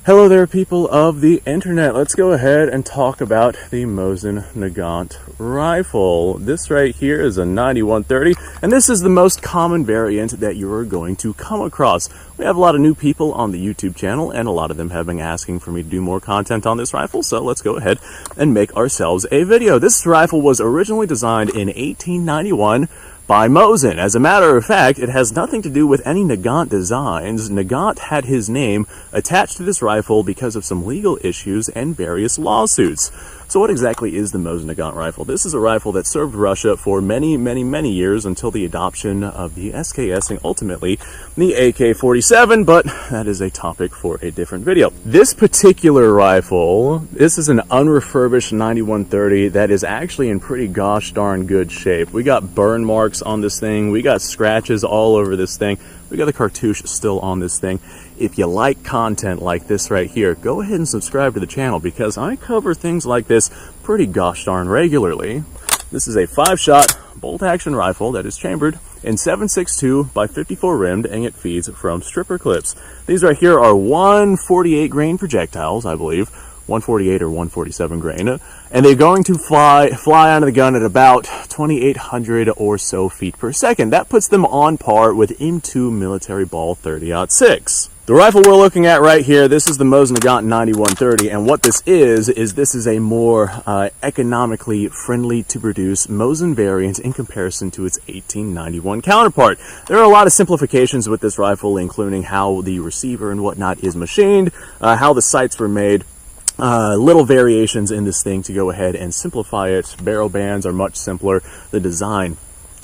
Hello there, people of the internet. Let's go ahead and talk about the Mosin Nagant rifle. This right here is a 9130, and this is the most common variant that you are going to come across. We have a lot of new people on the YouTube channel, and a lot of them have been asking for me to do more content on this rifle, so let's go ahead and make ourselves a video. This rifle was originally designed in 1891 by Mosin. As a matter of fact, it has nothing to do with any Nagant designs. Nagant had his name attached to this rifle because of some legal issues and various lawsuits. So what exactly is the Mosin Nagant rifle? This is a rifle that served Russia for many years until the adoption of the SKS and ultimately the AK-47, but that is a topic for a different video. This particular rifle, this is an unrefurbished 9130 that is actually in pretty gosh darn good shape. We got burn marks on this thing, we got scratches all over this thing, we got the cartouche still on this thing. If you like content like this right here, go ahead and subscribe to the channel because I cover things like this pretty gosh darn regularly. This is a 5-shot bolt-action rifle that is chambered in 7.62 by 54 rimmed, and it feeds from stripper clips. These right here are 148 grain projectiles, I believe. 148 or 147 grain, and they're going to fly out of the gun at about 2,800 or so feet per second. That puts them on par with M2 military ball 30-06. The rifle we're looking at right here, this is the Mosin Nagant 9130, and what this is this is a more economically friendly to produce Mosin variant in comparison to its 1891 counterpart. There are a lot of simplifications with this rifle, including how the receiver and whatnot is machined, how the sights were made, little variations in this thing to go ahead and simplify it. Barrel bands are much simpler. The design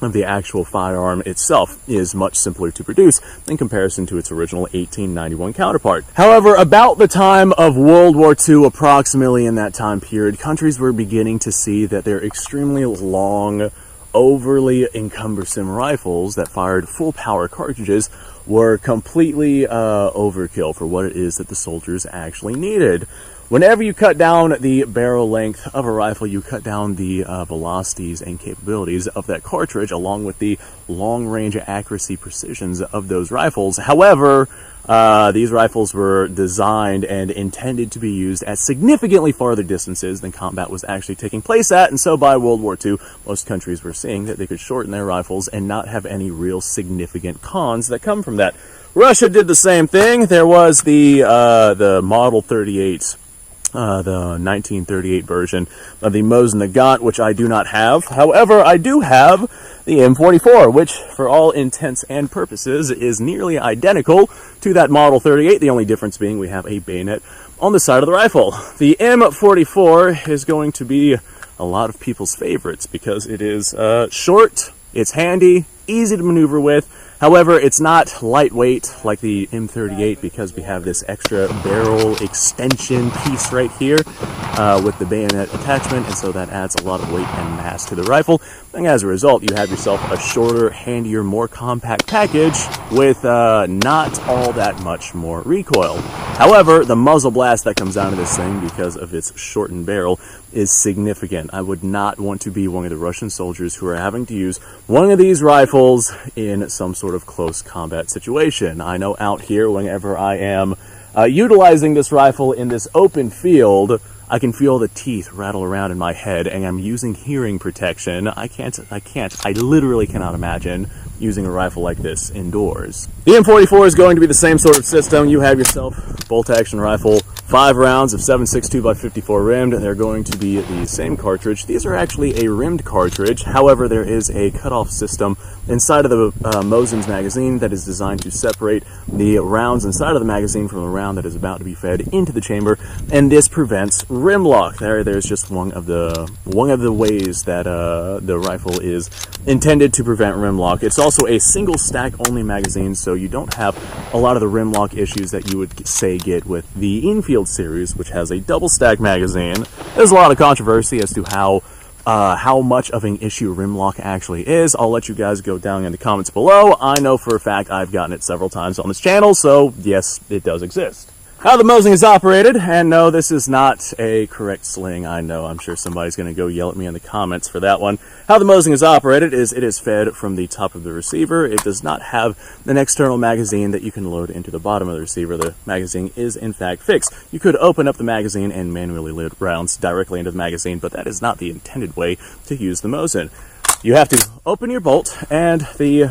of the actual firearm itself is much simpler to produce in comparison to its original 1891 counterpart. However, about the time of World War II, approximately in that time period, countries were beginning to see that their extremely long, overly encumbersome rifles that fired full power cartridges were completely overkill for what it is that the soldiers actually needed. Whenever you cut down the barrel length of a rifle, you cut down the velocities and capabilities of that cartridge, along with the long-range accuracy precisions of those rifles. However, these rifles were designed and intended to be used at significantly farther distances than combat was actually taking place at, and so by World War II, most countries were seeing that they could shorten their rifles and not have any real significant cons that come from that. Russia did the same thing. There was the Model 38. The 1938 version of the Mosin Nagant, which I do not have. However, I do have the M44, which, for all intents and purposes, is nearly identical to that Model 38, the only difference being we have a bayonet on the side of the rifle. The M44 is going to be a lot of people's favorites because it is short, it's handy, easy to maneuver with. However, it's not lightweight like the M38 because we have this extra barrel extension piece right here with the bayonet attachment, and so that adds a lot of weight and mass to the rifle. And as a result, you have yourself a shorter, handier, more compact package with not all that much more recoil. However, the muzzle blast that comes out of this thing because of its shortened barrel is significant. I would not want to be one of the Russian soldiers who are having to use one of these rifles in some sort of close combat situation. I know out here, whenever I am utilizing this rifle in this open field, I can feel the teeth rattle around in my head, and I'm using hearing protection. I literally cannot imagine using a rifle like this indoors. The M44 is going to be the same sort of system. You have yourself a bolt-action rifle, 5 rounds of 7.62 by 54 rimmed, and they're going to be the same cartridge. These are actually a rimmed cartridge. However, there is a cutoff system inside of the Mosin's magazine that is designed to separate the rounds inside of the magazine from the round that is about to be fed into the chamber, and this prevents rim lock. There's just one of the ways that the rifle is intended to prevent rim lock. It's also a single stack only magazine, so you don't have a lot of the rim lock issues that you would say get with the Enfield series, which has a double stack magazine. There's a lot of controversy as to how much of an issue rim lock actually is. I'll let you guys go down in the comments below. I know for a fact I've gotten it several times on this channel, so yes, it does exist. How the Mosin is operated, and no, this is not a correct sling. I know, I'm sure somebody's going to go yell at me in the comments for that one. How the Mosin is operated is it is fed from the top of the receiver. It does not have an external magazine that you can load into the bottom of the receiver. The magazine is in fact fixed. You could open up the magazine and manually load rounds directly into the magazine, but that is not the intended way to use the Mosin. You have to open your bolt, and the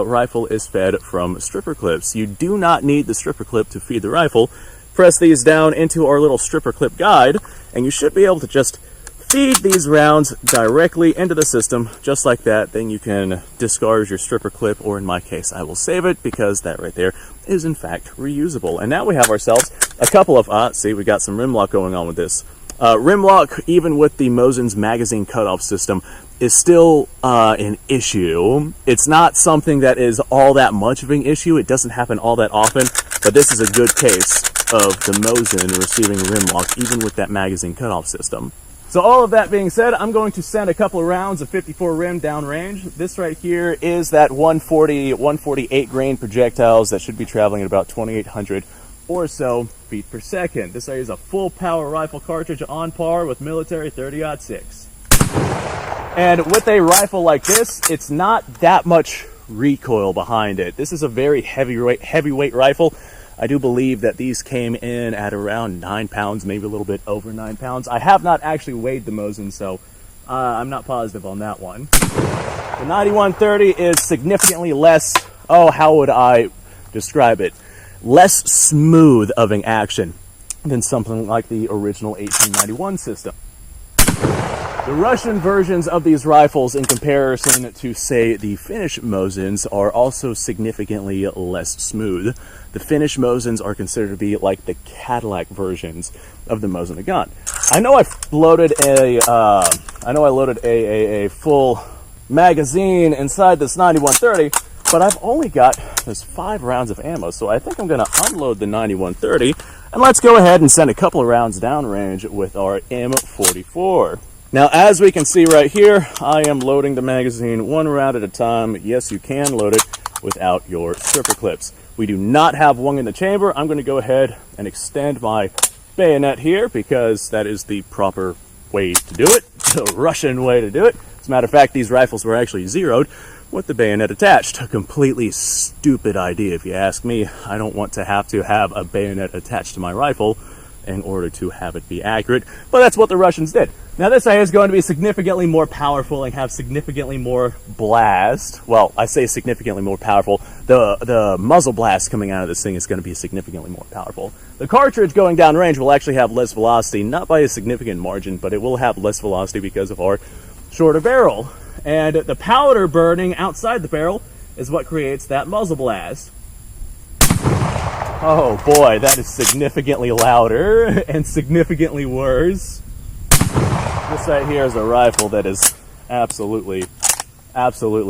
rifle is fed from stripper clips. You do not need the stripper clip to feed the rifle. Press these down into our little stripper clip guide, and you should be able to just feed these rounds directly into the system, just like that. Then you can discard your stripper clip, or in my case, I will save it, because that right there is in fact reusable. And now we have ourselves a couple of, see, we got some rim lock going on with this. Rim lock, even with the Mosin's magazine cutoff system, is still an issue. It's not something that is all that much of an issue. It doesn't happen all that often, but this is a good case of the Mosin receiving rim lock, even with that magazine cutoff system. So all of that being said, I'm going to send a couple of rounds of 54 rim downrange. This right here is that 148 grain projectiles that should be traveling at about 2,800 or so feet per second. This is a full power rifle cartridge on par with military 30-06. And with a rifle like this, it's not that much recoil behind it. This is a very heavyweight rifle. I do believe that these came in at around 9 pounds, maybe a little bit over 9 pounds. I have not actually weighed the Mosin, so I'm not positive on that one. The 9130 is significantly less, how would I describe it? Less smooth of an action than something like the original 1891 system. The Russian versions of these rifles, in comparison to, say, the Finnish Mosins, are also significantly less smooth. The Finnish Mosins are considered to be like the Cadillac versions of the Mosin Nagant. I know I loaded a full magazine inside this 9130, but I've only got this 5 rounds of ammo, so I think I'm going to unload the 9130, and let's go ahead and send a couple of rounds downrange with our M44. Now, as we can see right here, I am loading the magazine 1 round at a time. Yes, you can load it without your stripper clips. We do not have one in the chamber. I'm going to go ahead and extend my bayonet here, because that is the proper way to do it, the Russian way to do it. As a matter of fact, these rifles were actually zeroed with the bayonet attached. A completely stupid idea, if you ask me. I don't want to have a bayonet attached to my rifle in order to have it be accurate, but that's what the Russians did. Now this is going to be significantly more powerful and have significantly more blast. Well, I say significantly more powerful. The muzzle blast coming out of this thing is going to be significantly more powerful. The cartridge going down range will actually have less velocity, not by a significant margin, but it will have less velocity because of our shorter barrel. And the powder burning outside the barrel is what creates that muzzle blast. Oh boy, that is significantly louder and significantly worse. This right here is a rifle that is absolutely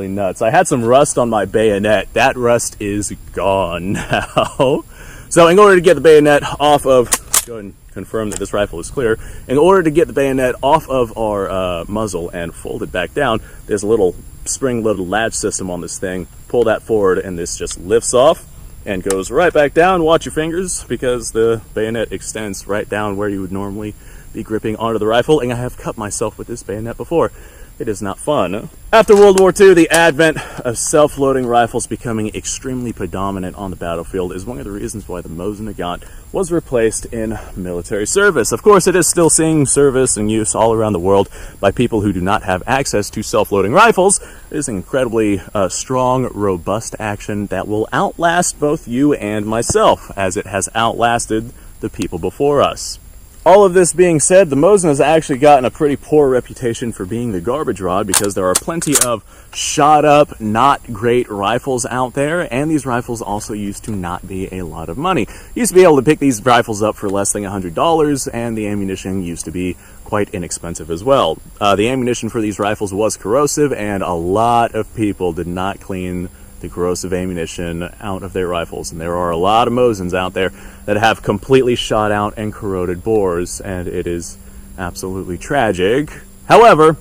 nuts. I had some rust on my bayonet. That rust is gone now. So in order to get the bayonet off of, go ahead and confirm that this rifle is clear. In order to get the bayonet off of our muzzle and fold it back down, there's a little spring-loaded latch system on this thing. Pull that forward and this just lifts off and goes right back down. Watch your fingers, because the bayonet extends right down where you would normally be gripping onto the rifle, and I have cut myself with this bayonet before. It is not fun. After World War II, the advent of self-loading rifles becoming extremely predominant on the battlefield is one of the reasons why the Mosin Nagant was replaced in military service. Of course, it is still seeing service and use all around the world by people who do not have access to self-loading rifles. It is an incredibly strong, robust action that will outlast both you and myself, as it has outlasted the people before us. All of this being said, the Mosin has actually gotten a pretty poor reputation for being the garbage rod, because there are plenty of shot up, not great rifles out there, and these rifles also used to not be a lot of money. You used to be able to pick these rifles up for less than $100, and the ammunition used to be quite inexpensive as well. The ammunition for these rifles was corrosive, and a lot of people did not clean the corrosive ammunition out of their rifles, and there are a lot of Mosins out there that have completely shot out and corroded bores, and it is absolutely tragic. However,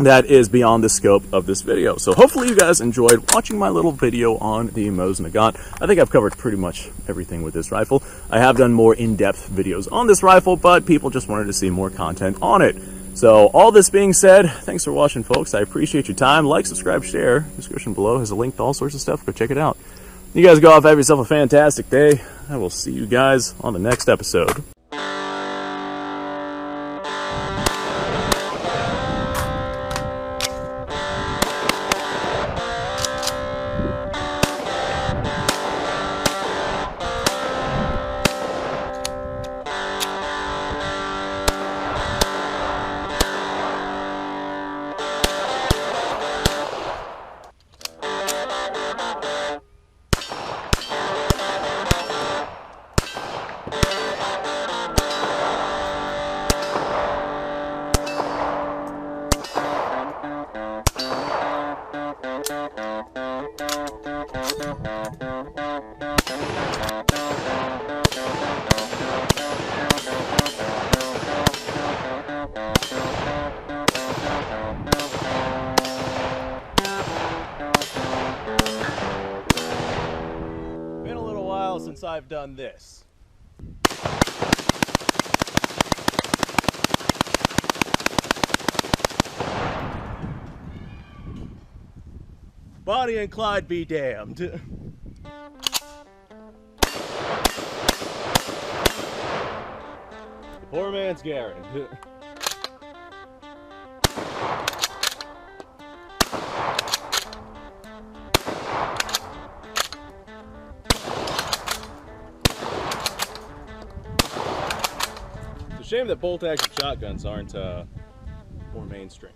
that is beyond the scope of this video. So hopefully you guys enjoyed watching my little video on the Mosin Nagant. I think I've covered pretty much everything with this rifle. I have done more in-depth videos on this rifle, but people just wanted to see more content on it. So all this being said, thanks for watching, folks. I appreciate your time. Like, subscribe, share. Description below has a link to all sorts of stuff. Go check it out. You guys go off, have yourself a fantastic day. I will see you guys on the next episode. Been a little while since I've done this. Bonnie and Clyde be damned. Poor man's Garen. It's a shame that bolt action shotguns aren't more mainstream.